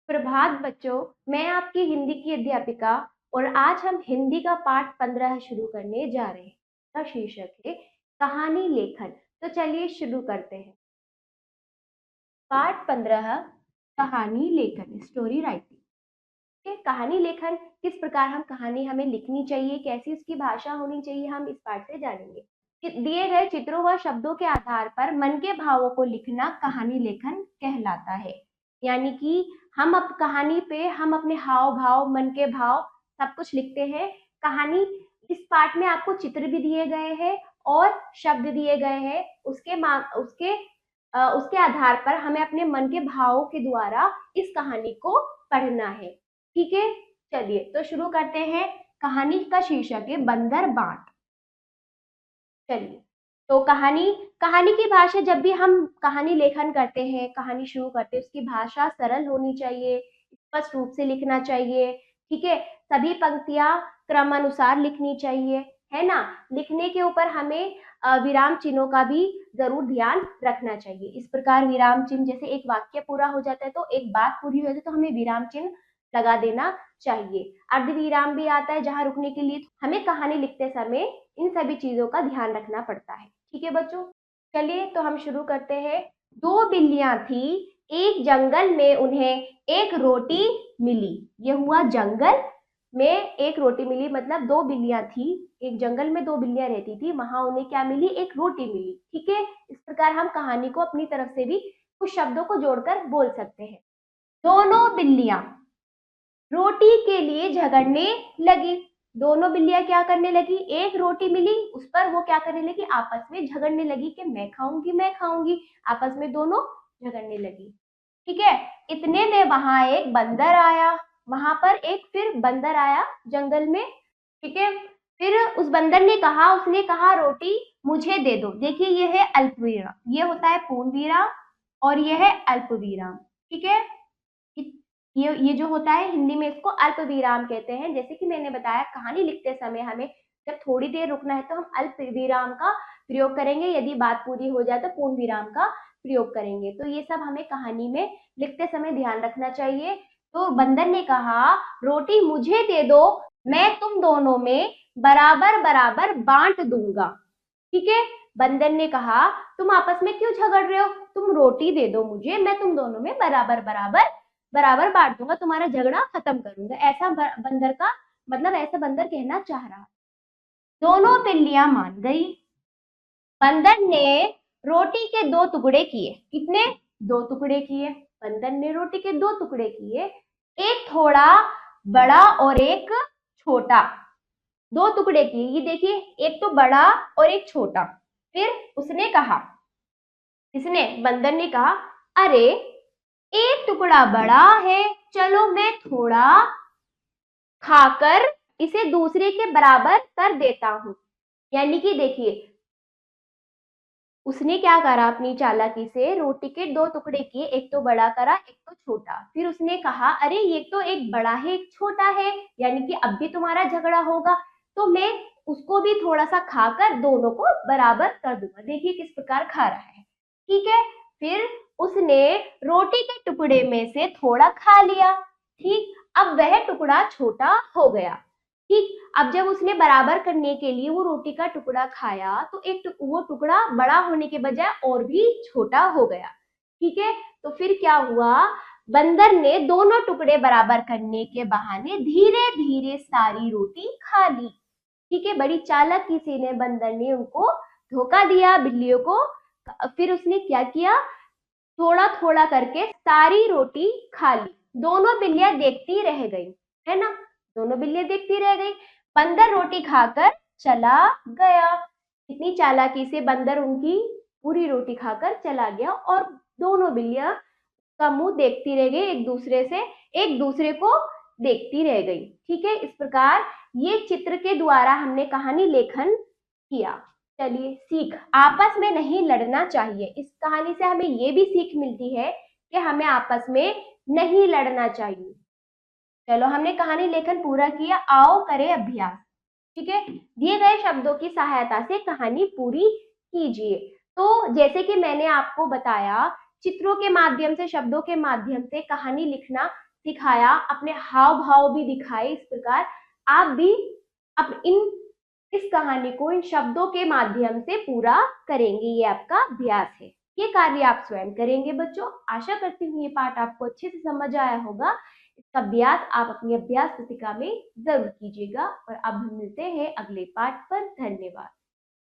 प्रभात बच्चों, मैं आपकी हिंदी की अध्यापिका और आज हम हिंदी का पाठ 15 शुरू करने जा रहे हैं। इसका शीर्षक है कहानी लेखन। तो चलिए शुरू करते हैं। पाठ 15 कहानी लेखन, स्टोरी राइटिंग। कहानी लेखन किस प्रकार कहानी हमें लिखनी चाहिए, कैसी उसकी भाषा होनी चाहिए, हम इस पाठ से जानेंगे। दिए गए चित्रों व शब्दों के आधार पर मन के भावों को लिखना कहानी लेखन कहलाता है। यानी कि हम अब कहानी पे हम अपने हाव भाव, मन के भाव सब कुछ लिखते हैं। कहानी इस पाठ में आपको चित्र भी दिए गए हैं और शब्द दिए गए हैं। उसके आधार पर हमें अपने मन के भावों के द्वारा इस कहानी को पढ़ना है। ठीक है, चलिए तो शुरू करते हैं। कहानी का शीर्षक है बंदर बांट। चलिए तो कहानी कहानी की भाषा, जब भी हम कहानी लेखन करते हैं, कहानी शुरू करते हैं, उसकी भाषा सरल होनी चाहिए, स्पष्ट रूप से लिखना चाहिए। ठीक है, सभी पंक्तियां क्रमानुसार लिखनी चाहिए, है ना। लिखने के ऊपर हमें विराम चिन्हों का भी जरूर ध्यान रखना चाहिए। इस प्रकार विराम चिन्ह, जैसे एक वाक्य पूरा हो जाता है तो एक बात पूरी हो जाती है तो हमें विराम चिन्ह लगा देना चाहिए। अर्धविराम भी आता है जहां रुकने के लिए। हमें कहानी लिखते समय इन सभी चीजों का ध्यान रखना पड़ता है। ठीक है बच्चों, चलिए तो हम शुरू करते हैं। दो बिल्लियां थी, एक जंगल में उन्हें एक रोटी मिली। ये हुआ जंगल में एक रोटी मिली, मतलब दो बिल्लियां थी, एक जंगल में दो बिल्लियां रहती थी, वहां उन्हें क्या मिली, एक रोटी मिली। ठीक है, इस प्रकार हम कहानी को अपनी तरफ से भी कुछ शब्दों को जोड़कर बोल सकते हैं। दोनों बिल्लियां रोटी के लिए झगड़ने लगी। दोनों बिल्लियां क्या करने लगी, एक रोटी मिली, उस पर वो क्या करने लगी, आपस में झगड़ने लगी कि मैं खाऊंगी मैं खाऊंगी। आपस में दोनों झगड़ने लगी। ठीक है, इतने में वहां एक बंदर आया। वहां पर एक फिर बंदर आया जंगल में। ठीक है, फिर उस बंदर ने कहा, उसने कहा रोटी मुझे दे दो। देखिए ये है अल्प विराम, ये होता है पूर्ण विराम और ये है अल्प विराम। ठीक है, ये जो होता है हिंदी में इसको अल्प विराम कहते हैं। जैसे कि मैंने बताया, कहानी लिखते समय हमें जब थोड़ी देर रुकना है तो हम अल्प विराम का प्रयोग करेंगे, यदि बात पूरी हो जाए तो पूर्ण विराम का प्रयोग करेंगे। तो ये सब हमें कहानी में लिखते समय ध्यान रखना चाहिए। तो बंदर ने कहा रोटी मुझे दे दो, मैं तुम दोनों में बराबर बराबर बांट दूंगा। ठीक है, बंदर ने कहा तुम आपस में क्यों झगड़ रहे हो, तुम रोटी दे दो मुझे, मैं तुम दोनों में बराबर बराबर बराबर बांट दूंगा, तुम्हारा झगड़ा खत्म करूंगा। ऐसा बंदर का मतलब, ऐसा बंदर कहना चाह रहा। दोनों बिल्लियां मान गई। बंदर ने रोटी के दो टुकड़े किए। कितने, दो टुकड़े किए। बंदर ने रोटी के दो टुकड़े किए, एक थोड़ा बड़ा और एक छोटा। दो टुकड़े किए, ये देखिए, एक तो बड़ा और एक छोटा। फिर उसने कहा, इसने बंदर ने कहा अरे एक टुकड़ा बड़ा है, चलो मैं थोड़ा खाकर इसे दूसरे के बराबर कर देता हूं। यानी कि देखिए, उसने क्या करा, अपनी चालाकी से रोटी के दो टुकड़े किए, एक तो बड़ा करा एक तो छोटा। फिर उसने कहा अरे ये तो एक बड़ा है एक छोटा है, यानी कि अब भी तुम्हारा झगड़ा होगा, तो मैं उसको भी थोड़ा सा खाकर दोनों को बराबर कर दूंगा। देखिए किस प्रकार खा रहा है। ठीक है, फिर उसने रोटी के टुकड़े में से थोड़ा खा लिया। ठीक, अब वह टुकड़ा छोटा हो गया। ठीक, अब जब उसने बराबर करने के लिए वो रोटी का टुकड़ा खाया तो वो टुकड़ा बड़ा होने के बजाय और भी छोटा हो गया। ठीक है, तो फिर क्या हुआ, बंदर ने दोनों टुकड़े बराबर करने के बहाने धीरे धीरे सारी रोटी खा ली। ठीक है, बड़ी चालाकी से ने बंदर ने उनको धोखा दिया, बिल्लियों को। फिर उसने क्या किया, थोड़ा थोड़ा करके सारी रोटी खा ली। दोनों बिल्लियां देखती रह गई, है ना, दोनों बिल्लियां देखती रह गई। बंदर रोटी खाकर चला गया। इतनी चालाकी से बंदर उनकी पूरी रोटी खाकर चला गया और दोनों बिल्लियां का मुंह देखती रह गई, एक दूसरे को देखती रह गई। ठीक है, इस प्रकार ये चित्र के द्वारा हमने कहानी लेखन किया। चलिए, सीख, आपस में नहीं लड़ना चाहिए। इस कहानी से हमें ये भी सीख मिलती है कि हमें आपस में नहीं लड़ना चाहिए। चलो, हमने कहानी लेखन पूरा किया, आओ करें अभ्यास। ठीक है, दिए गए शब्दों की सहायता से कहानी पूरी कीजिए। तो जैसे कि मैंने आपको बताया, चित्रों के माध्यम से, शब्दों के माध्यम से कहानी लिखना सिखाया, अपने हाव भाव भी दिखाए, इस प्रकार आप भी इस कहानी को इन शब्दों के माध्यम से पूरा करेंगे। ये आपका अभ्यास है, ये कार्य आप स्वयं करेंगे बच्चों। आशा करती हूँ ये पाठ आपको अच्छे से समझ आया होगा। इसका अभ्यास आप अपनी अभ्यास पुस्तिका में जरूर कीजिएगा और अब हम मिलते हैं अगले पाठ पर। धन्यवाद।